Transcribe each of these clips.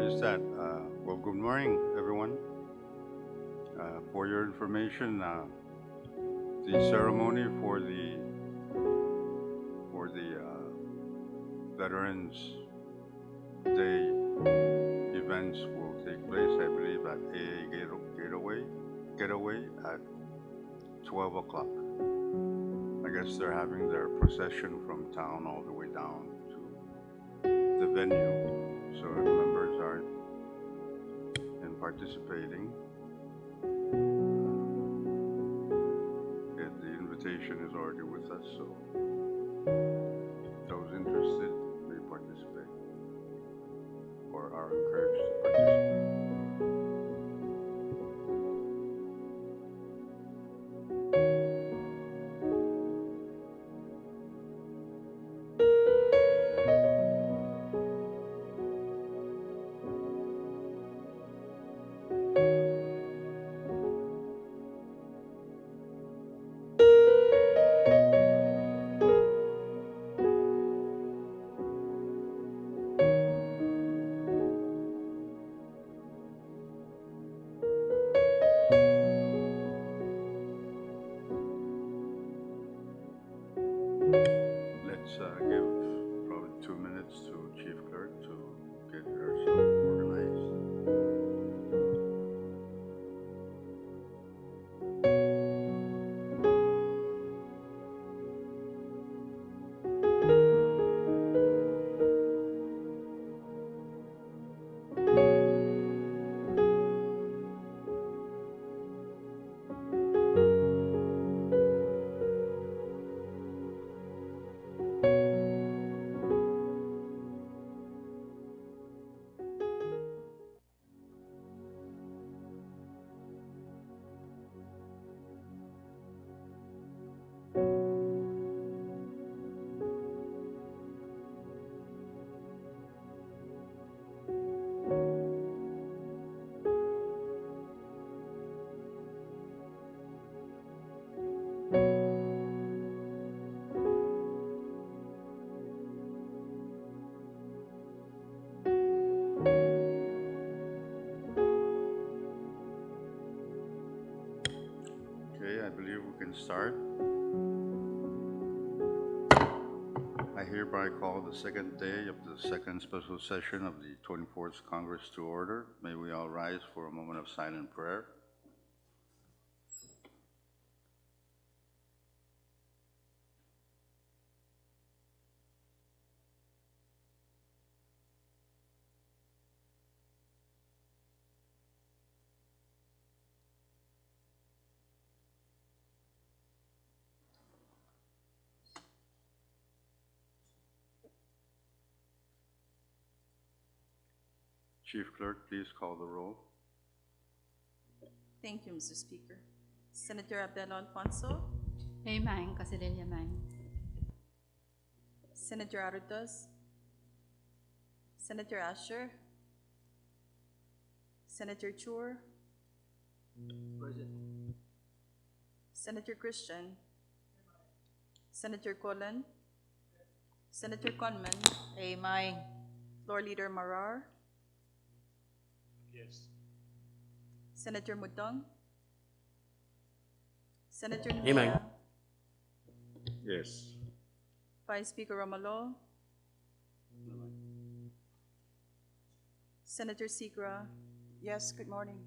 is that? Well, good morning, everyone. For your information, the ceremony for the Veterans Day events will take place, I believe, at Getaway at 12 o'clock. I guess they're having their procession from town all the way down to the venue. So if members aren't in participating, the invitation is already with us. So those interested may participate or are encouraged to participate. Let's give probably 2 minutes to Chief Clerk to get herself organized. Okay, I believe we can start. I hereby call the second day of the second special session of the 24th Congress to order. May we all rise for a moment of silent prayer. Chief Clerk, please call the roll. Thank you, Mr. Speaker. Senator Abel Alfonso, Mang Casililla Mang. Senator Arutas, Senator Asher, Senator Chur, Senator Christian, Senator Colon, Senator Conman, Amen. Floor Leader Marar, Yes. Senator Mutong, Senator Amen. Nunea, Yes. Vice Speaker Romalo, Senator Sikra, Yes, good morning.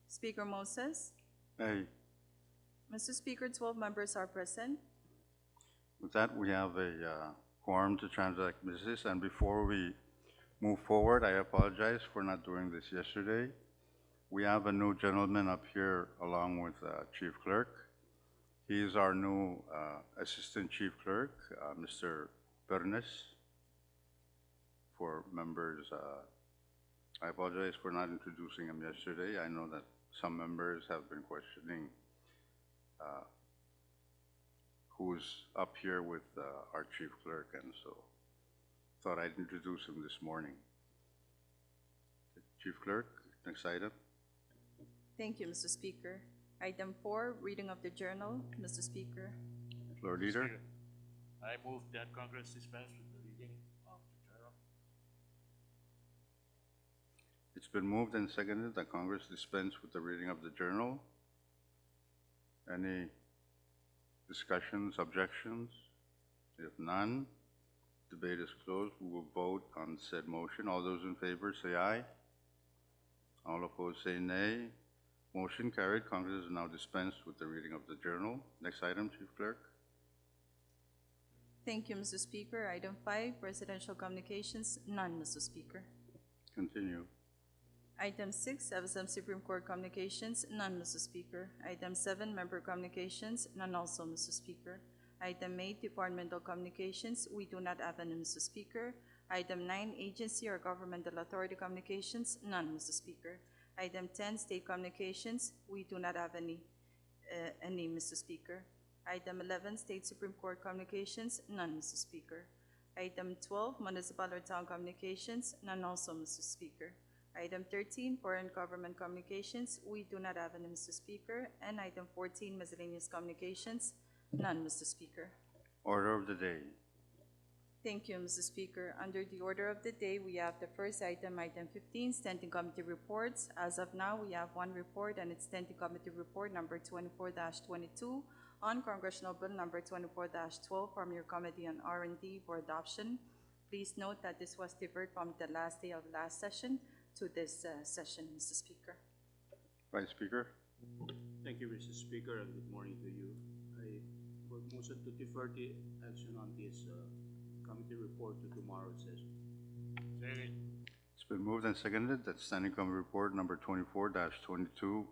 Speaker Moses. Hey, Mr. Speaker, 12 members are present. with that, we have a quorum to transact business, and before we move forward, I apologize for not doing this yesterday. We have a new gentleman up here along with Chief Clerk. He is our new Assistant Chief Clerk, Mr. Bernes. For members, I apologize for not introducing him yesterday. I know that some members have been questioning who's up here with our Chief Clerk, and so thought I'd introduce him this morning. Chief Clerk, next item. Thank you, Mr. Speaker. Item 4, reading of the journal. Mr. Speaker. Floor Leader. Speaker, I move that Congress dispense with the reading of the journal. It's been moved and seconded that Congress dispense with the reading of the journal. Any discussions, objections? If none, debate is closed. We will vote on said motion. All those in favor say aye. All opposed say nay. Motion carried. Congress is now dispensed with the reading of the journal. Next item, Chief Clerk. Thank you, Mr. Speaker. Item 5, presidential communications, none, Mr. Speaker. Continue. Item 6, CFSM Supreme Court communications, none, Mr. Speaker. Item 7, member communications, none also, Mr. Speaker. Item 8, departmental communications, we do not have any, Mr. Speaker. Item 9, agency or governmental authority communications, none, Mr. Speaker. Item 10, state communications, we do not have any, Mr. Speaker. Item 11, State Supreme Court communications, none, Mr. Speaker. Item 12, municipal or town communications, none also, Mr. Speaker. Item 13, foreign government communications, we do not have any, Mr. Speaker. And item 14, miscellaneous communications, none, Mr. Speaker. Order of the day. Thank you, Mr. Speaker. Under the order of the day, we have the first item, item 15, standing committee reports. As of now, we have one report, and it's standing committee report number 24-22 on Congressional Bill number 24-12 from your Committee on R&D for adoption. Please note that this was deferred from the last day of last session to this session, Mr. Speaker. Vice Speaker. Thank you, Mr. Speaker, and good morning to you. I would motion to defer the action on this committee report to tomorrow's session. Second. It's been moved and seconded that standing committee report number 24-22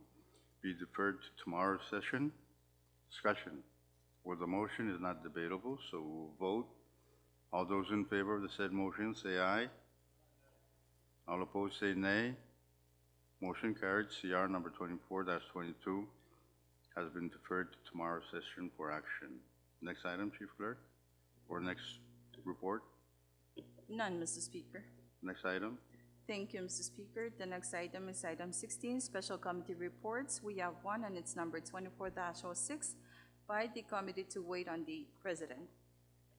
be deferred to tomorrow's session. Discussion. Well, the motion is not debatable, so we'll vote. All those in favor of the said motion say aye. All opposed say nay. Motion carried. CR number 24-22 has been deferred to tomorrow's session for action. Next item, Chief Clerk, or next report. None, Mr. Speaker. Next item. Thank you, Mr. Speaker. The next item is item 16, special committee reports. We have one, and it's number 24-06 by the committee to wait on the president.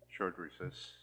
Short recess.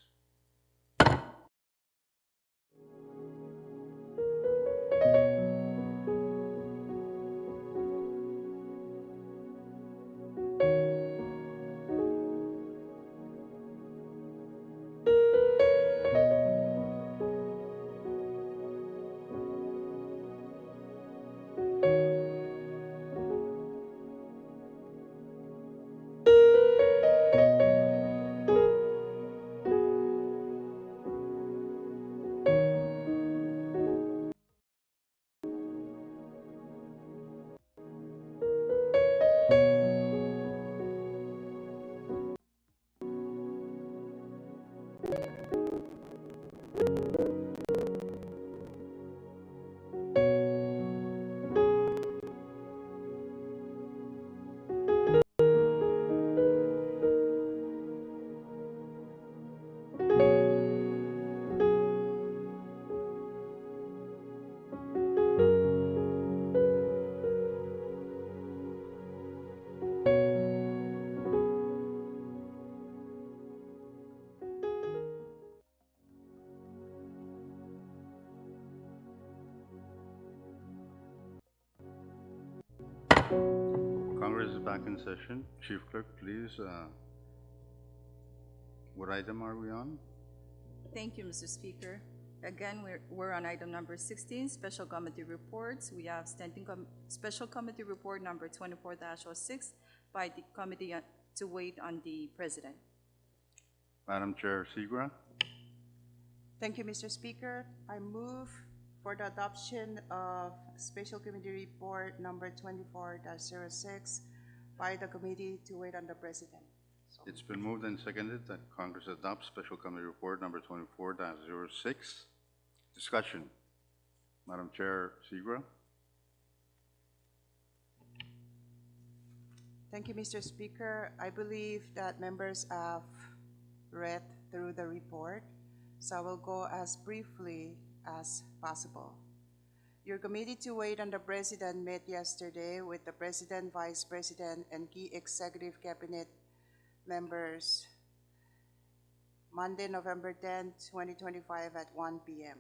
Congress is back in session. Chief Clerk, please, what item are we on? Thank you, Mr. Speaker. Again, we're on item number 16, special committee reports. We have special committee report number 24-06 by the committee to wait on the president. Madam Chair Segra. Thank you, Mr. Speaker. I move for the adoption of Special Committee Report number 24-06 by the committee to wait on the president. So, It's been moved and seconded that Congress adopts Special Committee Report number 24-06. Discussion. Madam Chair Segra. thank you, Mr. Speaker. I believe that members have read through the report, so I will go as briefly as possible. Your committee to wait on the president met yesterday with the president, vice president, and key executive cabinet members Monday, November 10, 2025 at 1 p.m.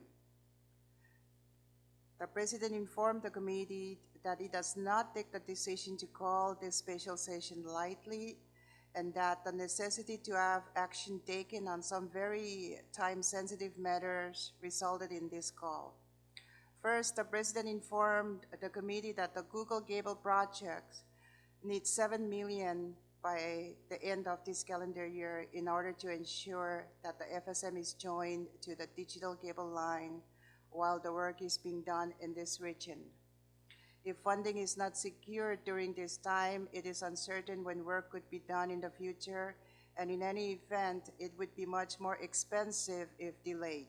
The President informed the committee that he does not take the decision to call this special session lightly, and that the necessity to have action taken on some very time-sensitive matters resulted in this call. First, the President informed the committee that the Google Cable project needs $7 million by the end of this calendar year in order to ensure that the FSM is joined to the digital cable line while the work is being done in this region. If funding is not secured during this time, it is uncertain when work could be done in the future, and in any event, it would be much more expensive if delayed.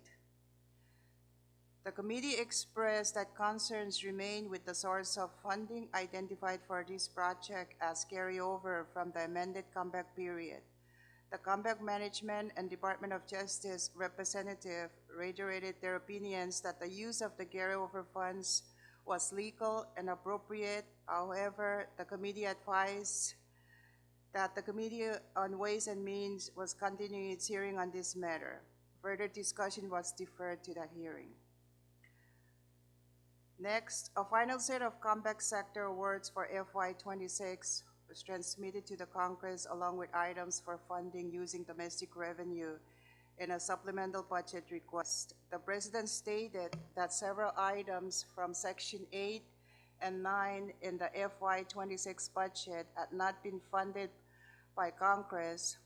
The committee expressed that concerns remain with the source of funding identified for this project as carryover from the amended comeback period. The comeback management and Department of Justice representative reiterated their opinions that the use of the carryover funds was legal and appropriate. However, the committee advised that the Committee on Ways and Means was continuing its hearing on this matter. Further discussion was deferred to that hearing. Next, a final set of comeback sector awards for FY26 was transmitted to the Congress along with items for funding using domestic revenue in a supplemental budget request. The President stated that several items from Section 8 and 9 in the FY26 budget had not been funded by Congress,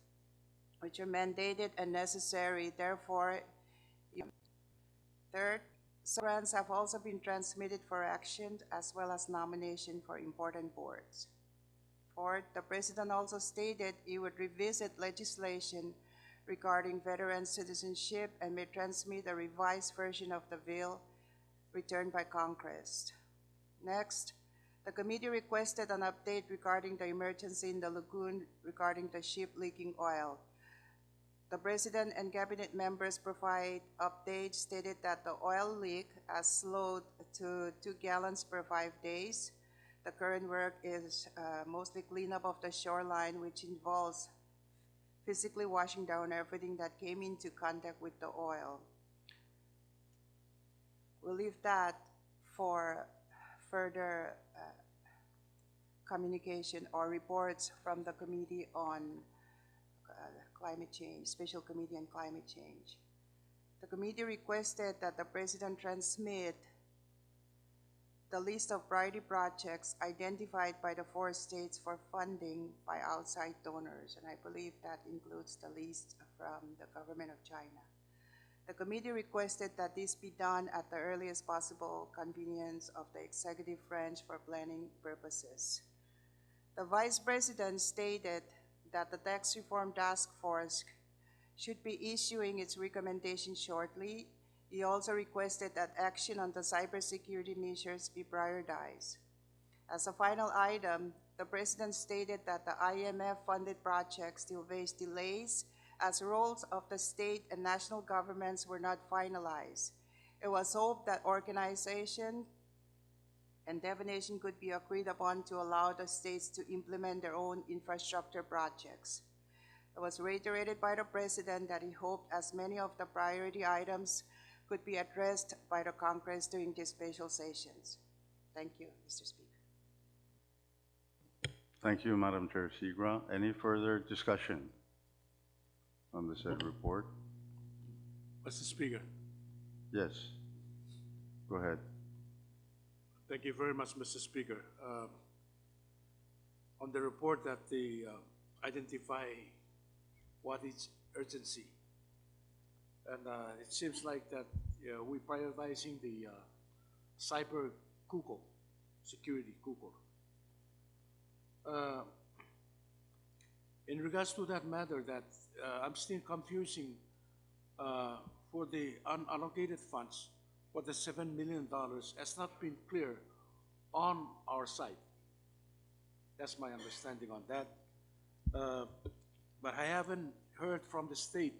which are mandated and necessary. Therefore, third, some grants have also been transmitted for action as well as nomination for important boards. Fourth, the President also stated he would revisit legislation regarding veteran citizenship and may transmit a revised version of the bill returned by Congress. Next, the committee requested an update regarding the emergency in the lagoon regarding the ship leaking oil. The President and Cabinet members provide updates, stated that the oil leak has slowed to 2 gallons per 5 days. The current work is mostly cleanup of the shoreline, which involves physically washing down everything that came into contact with the oil. We'll leave that for further communication or reports from the Committee on Climate Change, Special Committee on Climate Change. The committee requested that the President transmit the list of priority projects identified by the 4 states for funding by outside donors, and I believe that includes the list from the government of China. The committee requested that this be done at the earliest possible convenience of the executive branch for planning purposes. The Vice President stated that the Tax Reform Task Force should be issuing its recommendation shortly. He also requested that action on the cybersecurity measures be prioritized. As a final item, the President stated that the IMF-funded projects still face delays as roles of the state and national governments were not finalized. It was hoped that organization and definition could be agreed upon to allow the states to implement their own infrastructure projects. It was reiterated by the President that he hoped as many of the priority items could be addressed by the Congress during these special sessions. Thank you, Mr. Speaker. Thank you, Madam Chair Segra. Any further discussion on the said report? Mr. Speaker, Yes. Go ahead. thank you very much, Mr. Speaker. On the report that they identify what is urgency, and it seems like that we're prioritizing the cyber kuko, security kuko. In regards to that matter, that I'm still confusing for the unallocated funds for the $7 million has not been clear on our side. That's my understanding on that. But I haven't heard from the state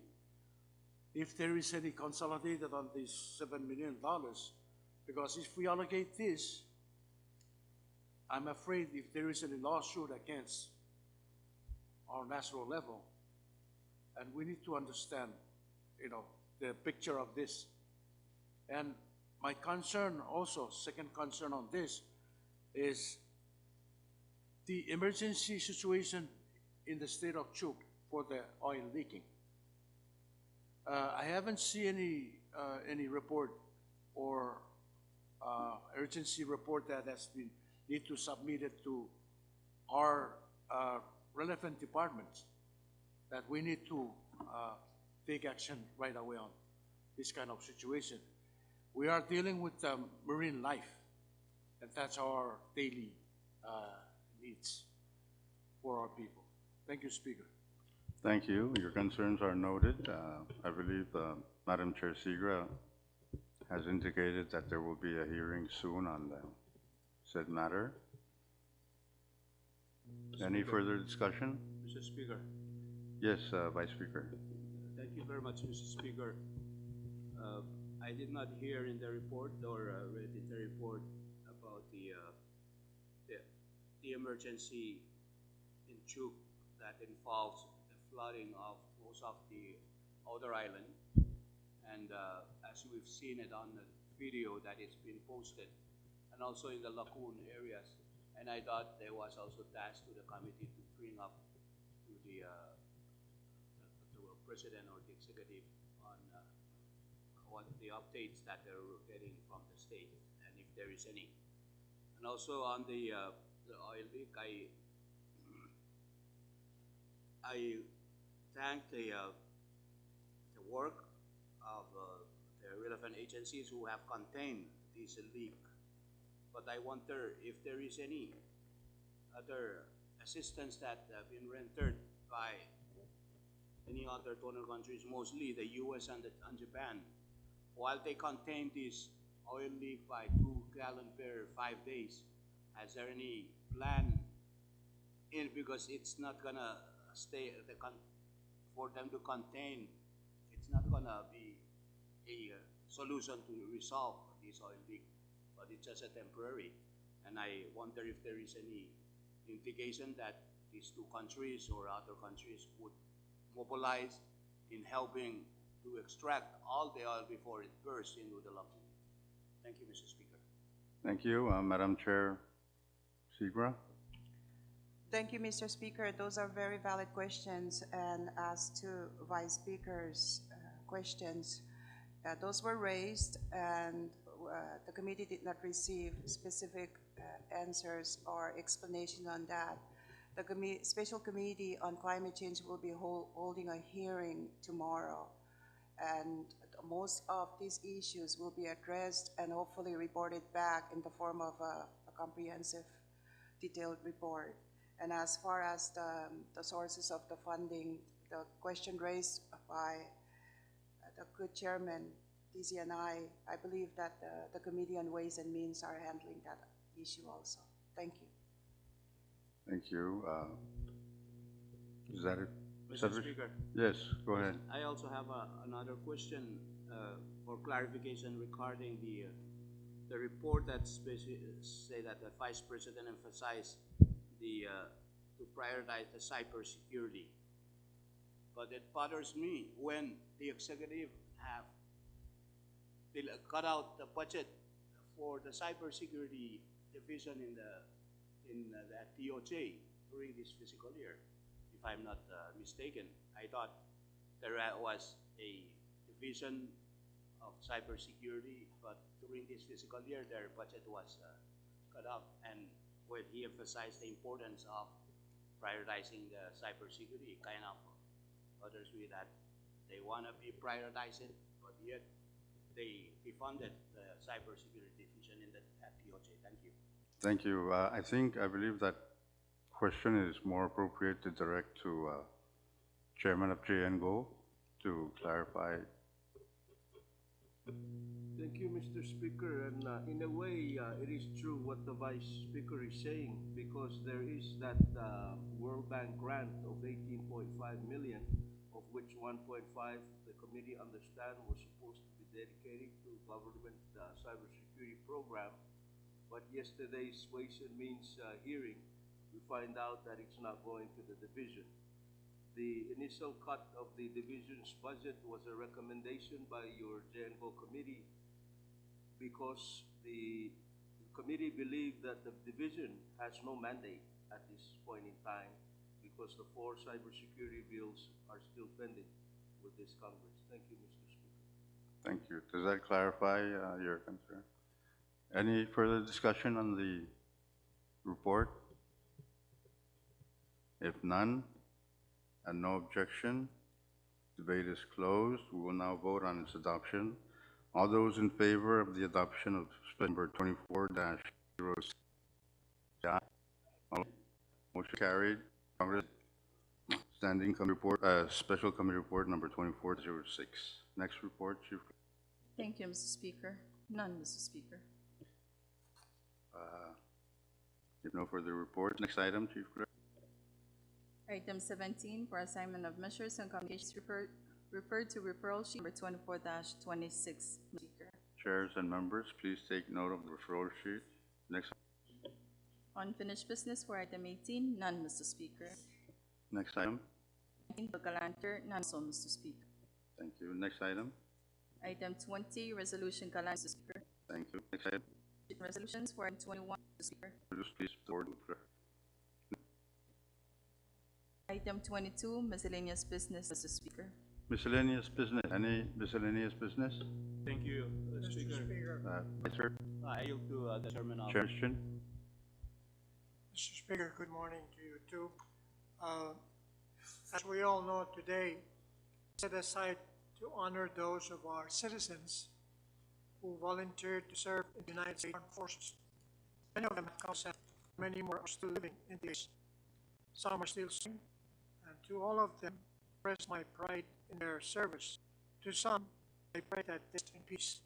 if there is any consolidated on this $7 million, because if we allocate this, I'm afraid if there is any lawsuit against our national level, and we need to understand, the picture of this. And my concern also, second concern on this, is the emergency situation in the state of Chuk for the oil leaking. I haven't seen any report or urgency report that has been need to submit it to our relevant departments, that we need to take action right away on this kind of situation. We are dealing with marine life, and that's our daily needs for our people. Thank you, Speaker. Thank you. Your concerns are noted. I believe Madam Chair Segra has indicated that there will be a hearing soon on the said matter. Any further discussion? Mr. Speaker, Yes, Vice Speaker. thank you very much, Mr. Speaker. I did not hear in the report or read in the report about the emergency in Chuk that involves the flooding of most of the outer island. And as we've seen it on the video that it's been posted, and also in the lagoon areas. And I thought there was also tasked to the committee to bring up to the president or the executive on what the updates that they're getting from the state, and if there is any. And also on the oil leak, I thank the work of the relevant agencies who have contained this leak. But I wonder if there is any other assistance that have been rendered by any other donor countries, mostly the US and Japan, while they contain this oil leak by 2 gallons per 5 days. Has there any plan in, because it's not gonna stay, for them to contain, it's not gonna be a solution to resolve this oil leak, but it's just a temporary. And I wonder if there is any indication that these two countries or other countries would mobilize in helping to extract all the oil before it bursts into the lagoon. Thank you, Mr. Speaker. Thank you. Madam Chair Segra. Thank you, Mr. Speaker. Those are very valid questions. And as to Vice Speaker's questions, those were raised, and the committee did not receive specific answers or explanation on that. The Special Committee on Climate Change will be holding a hearing tomorrow, and most of these issues will be addressed and hopefully reported back in the form of a comprehensive, detailed report. And as far as the sources of the funding, the question raised by the good chairman, DC and I believe that the Committee on Ways and Means are handling that issue also. Thank you. Thank you. Is that it? Mr. Speaker. Yes, go ahead. I also have another question for clarification regarding the report that say that the Vice President emphasized to prioritize the cybersecurity. But it bothers me when the executive have cut out the budget for the cybersecurity division in the DOJ during this fiscal year. If I'm not mistaken, I thought there was a division of cybersecurity, but during this fiscal year, their budget was cut off, and when he emphasized the importance of prioritizing the cybersecurity, kind of bothers me that they want to be prioritizing, but yet they defunded the cybersecurity division at DOJ. Thank you. Thank you. I believe that question is more appropriate to direct to Chairman of JNGO to clarify. Thank you, Mr. Speaker. And in a way, it is true what the Vice Speaker is saying, because there is that World Bank grant of 18.5 million, of which 1.5 the committee understand was supposed to be dedicated to government cybersecurity program. But yesterday's Ways and Means hearing, we find out that it's not going to the division. The initial cut of the division's budget was a recommendation by your JNGO committee because the committee believed that the division has no mandate at this point in time because the 4 cybersecurity bills are still pending with this Congress. Thank you, Mr. Speaker. Thank you. Does that clarify your concern? Any further discussion on the report? If none, and no objection, debate is closed. We will now vote on its adoption. All those in favor of the adoption of Special Number 24-06, say aye. All- Motion carried. Congress Standing Committee Report, Special Committee Report Number 2406. Next report, Chief. Thank you, Mr. Speaker. None, Mr. Speaker. If no further reports, next item, Chief Clerk. Item 17 for assignment of measures and communications referred to referral sheet number 24-26, Speaker. Chairs and members, please take note of the referral sheet. Next, Unfinished business for item 18, none, Mr. Speaker. next item. 19, Galanter, none, so, Mr. Speaker. Thank you. Next item. Item 20, resolution Galanter, Mr. Speaker. Thank you. Next item. Resolutions for item 21, Mr. Speaker. Please, board clerk. Item 22, miscellaneous business, Mr. Speaker. Miscellaneous business. Any miscellaneous business? Thank you, Speaker. Vice Chair. I yield to the Chairman of. Chair Christian. Mr. Speaker, good morning to you too. As we all know today, set aside to honor those of our citizens who volunteered to serve in the United States Armed Forces. Many of them have come, many more are still living in the States. Some are still serving, and to all of them, I express my pride in their service. To some, I pray that they rest in peace.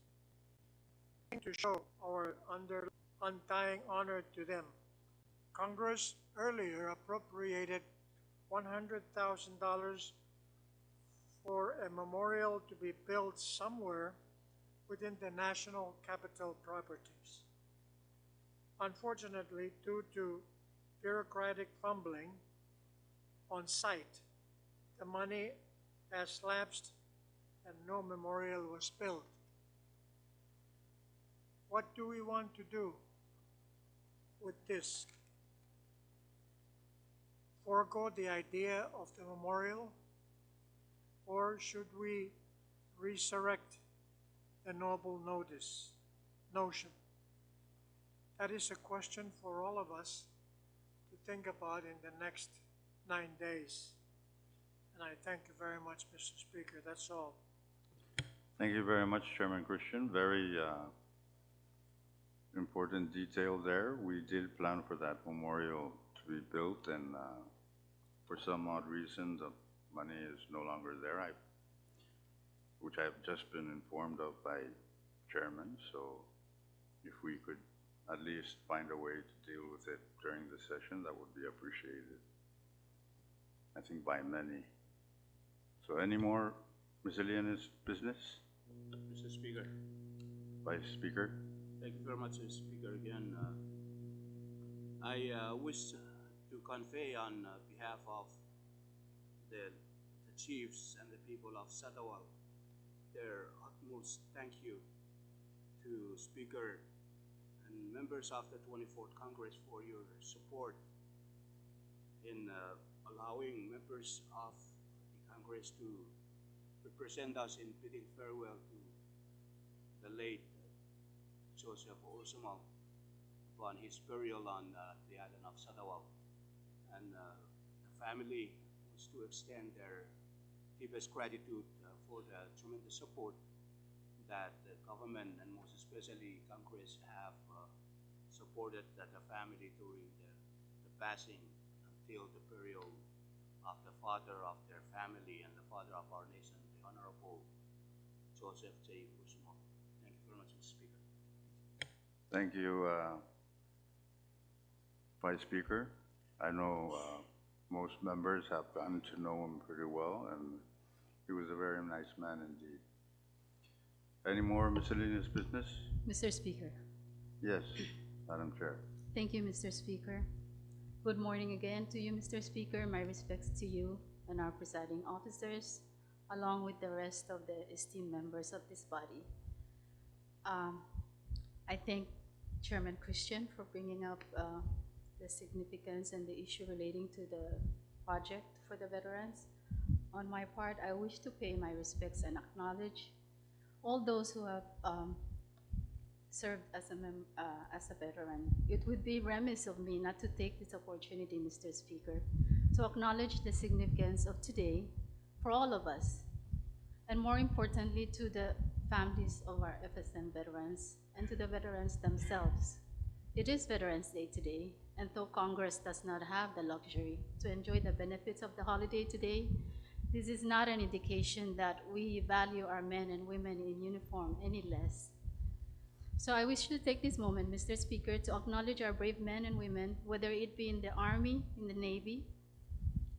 To show our undying honor to them, Congress earlier appropriated $100,000 for a memorial to be built somewhere within the national capital properties. Unfortunately, due to bureaucratic fumbling on site, the money has lapsed and no memorial was built. What do we want to do with this? Forego the idea of the memorial, or should we resurrect the noble notion? That is a question for all of us to think about in the next 9 days. And I thank you very much, Mr. Speaker. That's all. Thank you very much, Chairman Christian. Very important detail there. We did plan for that memorial to be built, and for some odd reason, the money is no longer there, which I've just been informed of by Chairman. So if we could at least find a way to deal with it during the session, that would be appreciated, I think, by many. So any more miscellaneous business? Mr. Speaker. Vice Speaker? Thank you very much, Mr. Speaker. Again, I wish to convey on behalf of the chiefs and the people of Satawal their utmost thank you to Speaker and members of the 24th Congress for your support in allowing members of the Congress to represent us in bidding farewell to the late Joseph Orsumal upon his burial on the island of Satawal. And the family wants to extend their deepest gratitude for the tremendous support that the government and most especially Congress have supported the family during the passing until the burial of the father of their family and the father of our nation, the Honorable Joseph J. Orsumal. Thank you very much, Mr. Speaker. Thank you, Vice Speaker. I know most members have gotten to know him pretty well, and he was a very nice man indeed. Any more miscellaneous business? Mr. Speaker. Yes, Madam Chair. Thank you, Mr. Speaker. Good morning again to you, Mr. Speaker. My respects to you and our presiding officers, along with the rest of the esteemed members of this body. I thank Chairman Christian for bringing up the significance and the issue relating to the project for the veterans. On my part, I wish to pay my respects and acknowledge all those who have served as a veteran. It would be remiss of me not to take this opportunity, Mr. Speaker, to acknowledge the significance of today for all of us, and more importantly, to the families of our FSM veterans and to the veterans themselves. It is Veterans Day today, and though Congress does not have the luxury to enjoy the benefits of the holiday today, this is not an indication that we value our men and women in uniform any less. So I wish to take this moment, Mr. Speaker, to acknowledge our brave men and women, whether it be in the Army, in the Navy,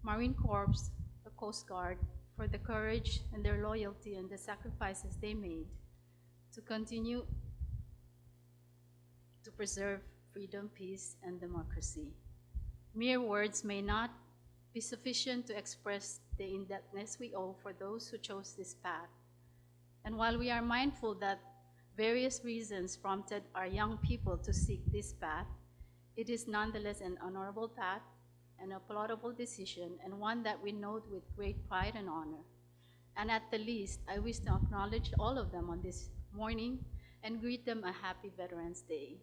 Marine Corps, the Coast Guard, for the courage and their loyalty and the sacrifices they made to continue to preserve freedom, peace, and democracy. Mere words may not be sufficient to express the indebtedness we owe for those who chose this path. And while we are mindful that various reasons prompted our young people to seek this path, it is nonetheless an honorable path and a laudable decision, and one that we note with great pride and honor. And at the least, I wish to acknowledge all of them on this morning and greet them a happy Veterans Day.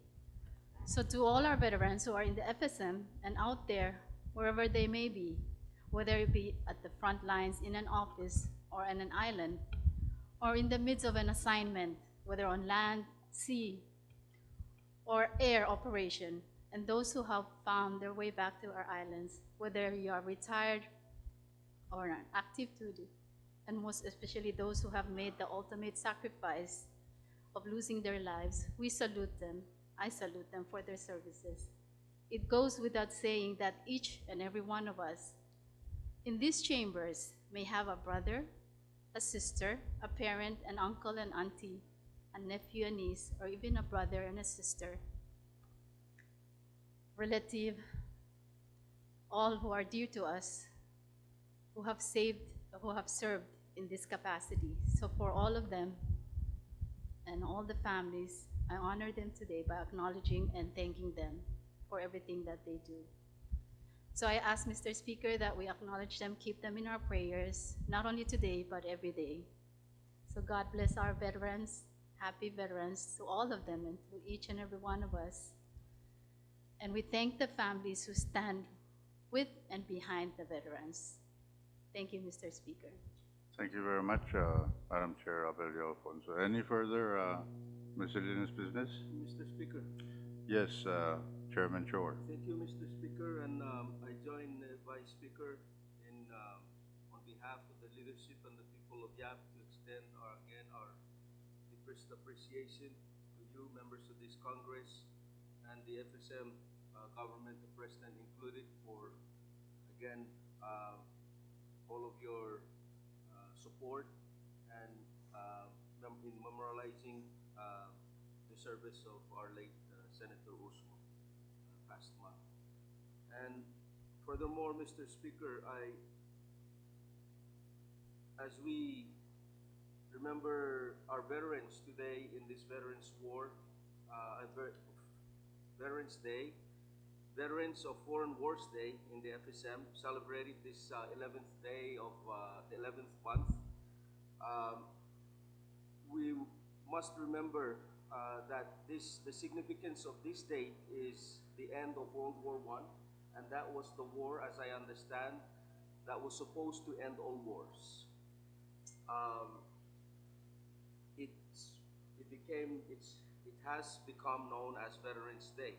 So to all our veterans who are in the FSM and out there, wherever they may be, whether it be at the front lines in an office or on an island, or in the midst of an assignment, whether on land, sea, or air operation, and those who have found their way back to our islands, whether you are retired or on active duty, and most especially those who have made the ultimate sacrifice of losing their lives, we salute them. I salute them for their services. It goes without saying that each and every one of us in these chambers may have a brother, a sister, a parent, an uncle and auntie, a nephew and niece, or even a brother and a sister, relative, all who are dear to us, who have served in this capacity. So for all of them and all the families, I honor them today by acknowledging and thanking them for everything that they do. So I ask, Mr. Speaker, that we acknowledge them, keep them in our prayers, not only today, but every day. So God bless our veterans, happy veterans to all of them and to each and every one of us. And we thank the families who stand with and behind the veterans. Thank you, Mr. Speaker. Thank you very much, Madam Chair Abelio Alfonso. Any further miscellaneous business? Mr. Speaker. Yes, Chairman Chor. Thank you, Mr. Speaker, and I join the Vice Speaker in on behalf of the leadership and the people of YAP to extend our deepest appreciation to you, members of this Congress, and the FSM government, the President included, for again all of your support and in memorializing the service of our late Senator Usmo past month. And furthermore, Mr. Speaker, as we remember our veterans today in this Veterans War, Veterans Day, Veterans of Foreign Wars Day in the FSM celebrated this 11th day of the 11th month. We must remember that the significance of this date is the end of World War I, and that was the war, as I understand, that was supposed to end all wars. It has become known as Veterans Day.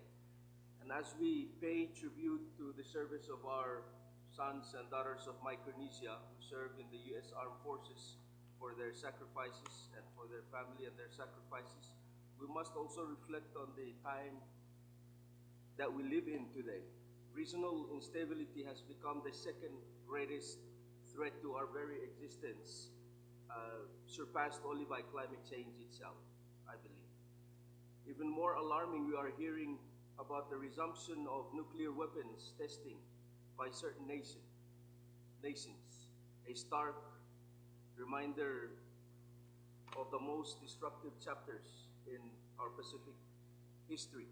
And as we pay tribute to the service of our sons and daughters of Micronesia who serve in the U.S. Armed Forces for their sacrifices and for their family and their sacrifices, we must also reflect on the time that we live in today. Regional instability has become the second greatest threat to our very existence, surpassed only by climate change itself, I believe. Even more alarming, we are hearing about the resumption of nuclear weapons testing by certain nations, a stark reminder of the most destructive chapters in our Pacific history.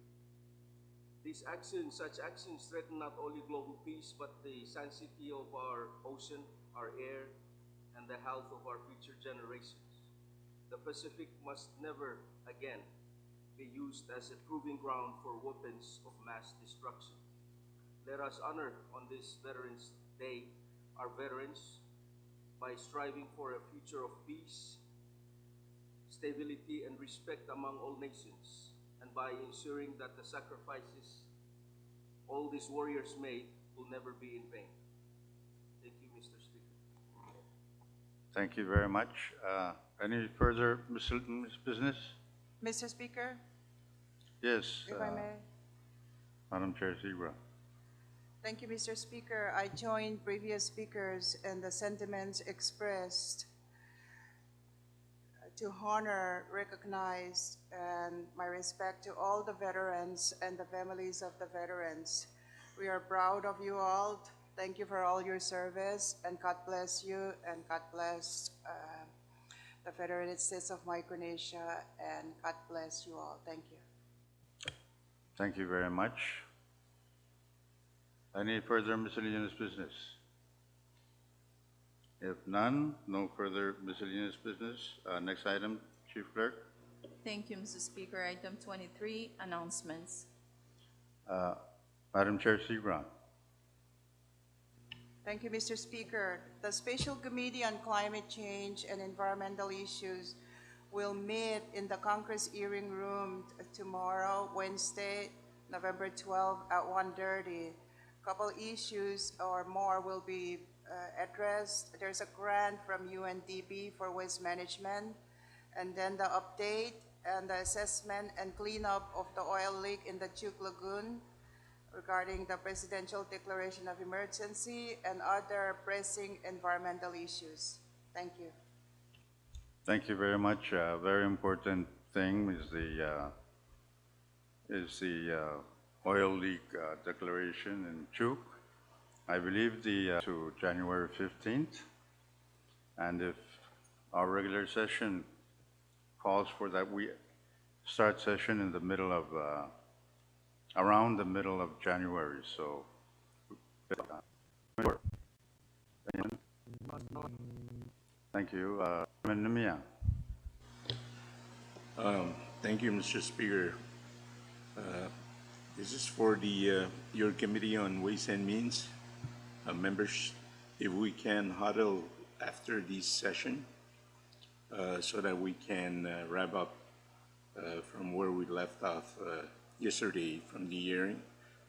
Such actions threaten not only global peace, but the sanctity of our ocean, our air, and the health of our future generations. The Pacific must never again be used as a proving ground for weapons of mass destruction. Let us honor on this Veterans Day our veterans by striving for a future of peace, stability, and respect among all nations, and by ensuring that the sacrifices all these warriors made will never be in vain. Thank you, Mr. Speaker. Thank you very much. Any further miscellaneous business? Mr. Speaker, Yes, if I may. Madam Chair Sigua. Thank you, Mr. Speaker. I join previous speakers in the sentiments expressed to honor, recognize, and my respect to all the veterans and the families of the veterans. We are proud of you all. Thank you for all your service, and God bless you, and God bless the Federated States of Micronesia, and God bless you all. Thank you. Thank you very much. Any further miscellaneous business? If none, no further miscellaneous business. Next item, Chief Clerk. Thank you, Mr. Speaker. Item 23, announcements. Madam Chair Sigua. Thank you, Mr. Speaker. The Special Committee on Climate Change and Environmental Issues will meet in the Congress hearing room tomorrow, Wednesday, November 12 at 1:30. Couple issues or more will be addressed. There's a grant from UNDP for waste management, and then the update and the assessment and cleanup of the oil leak in the Chuk Lagoon regarding the Presidential Declaration of Emergency and other pressing environmental issues. Thank you. Thank you very much. A very important thing is the oil leak declaration in Chuk. I believe to January 15th, and if our regular session calls for that, we start session in the middle of, around the middle of January, so. Thank you. Chairman Nemiya. Thank you, Mr. Speaker. This is for your Committee on Ways and Means. Members, if we can huddle after this session so that we can wrap up from where we left off yesterday from the hearing.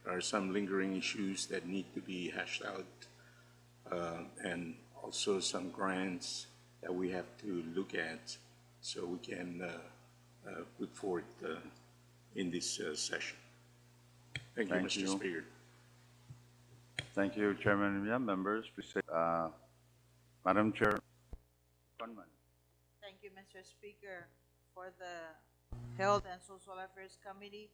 There are some lingering issues that need to be hashed out and also some grants that we have to look at so we can put forth in this session. Thank you, Mr. Speaker. Thank you, Chairman. Yeah, members, please say, Madam Chair. Thank you, Mr. Speaker. For the Health and Social Affairs Committee,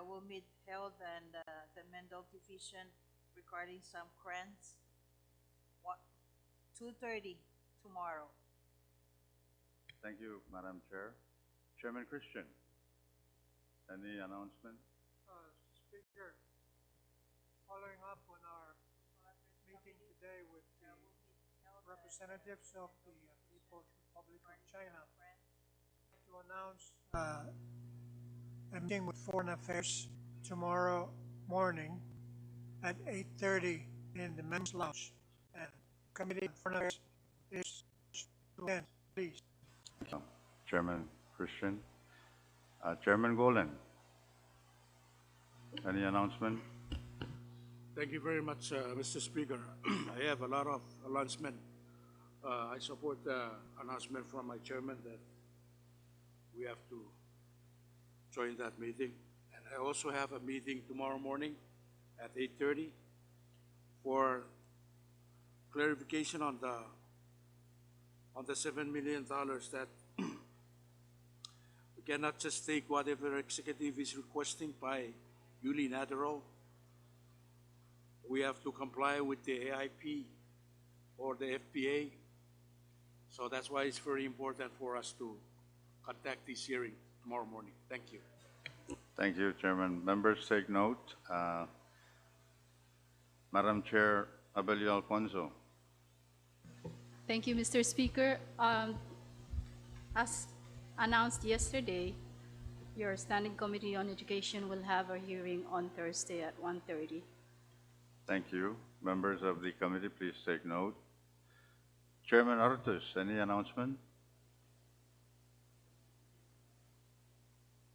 will meet Health and the Mental Division regarding some grants. 2:30 tomorrow. Thank you, Madam Chair. Chairman Christian, any announcement? Speaker, following up on our meeting today with the representatives of the People's Republic of China, to announce a meeting with Foreign Affairs tomorrow morning at 8:30 in the Men's Lounge. And Committee on Foreign Affairs is to attend, please. Chairman Christian. Chairman Golan, any announcement? Thank you very much, Mr. Speaker. I have a lot of announcement. I support the announcement from my chairman that we have to join that meeting. And I also have a meeting tomorrow morning at 8:30 for clarification on the $7 million that we cannot just take whatever executive is requesting by unilateral. We have to comply with the AIP or the FPA. So that's why it's very important for us to conduct this hearing tomorrow morning. Thank you. Thank you, Chairman. Members take note. Madam Chair Abelio Alfonso. Thank you, Mr. Speaker. As announced yesterday, your Standing Committee on Education will have a hearing on Thursday at 1:30. Thank you. Members of the committee, please take note. Chairman Artus, any announcement?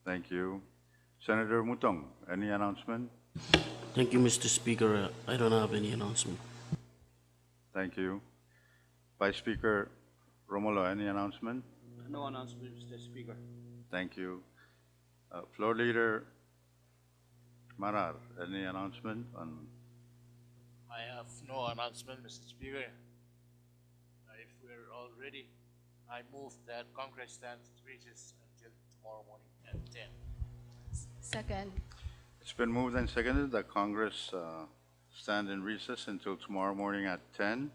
Thank you. Senator Mutong, any announcement? Thank you, Mr. Speaker. I don't have any announcement. Thank you. Vice Speaker Romulo, any announcement? No announcement, Mr. Speaker. Thank you. Floor Leader Marar, any announcement on? I have no announcement, Mr. Speaker. If we're all ready, I move that Congress stands at recess until tomorrow morning at 10. Second. It's been moved and seconded that Congress stand in recess until tomorrow morning at 10.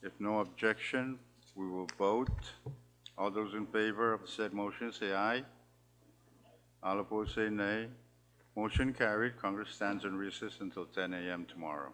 If no objection, we will vote. All those in favor of said motion say aye. All opposed say nay. Motion carried. Congress stands in recess until 10 a.m. tomorrow.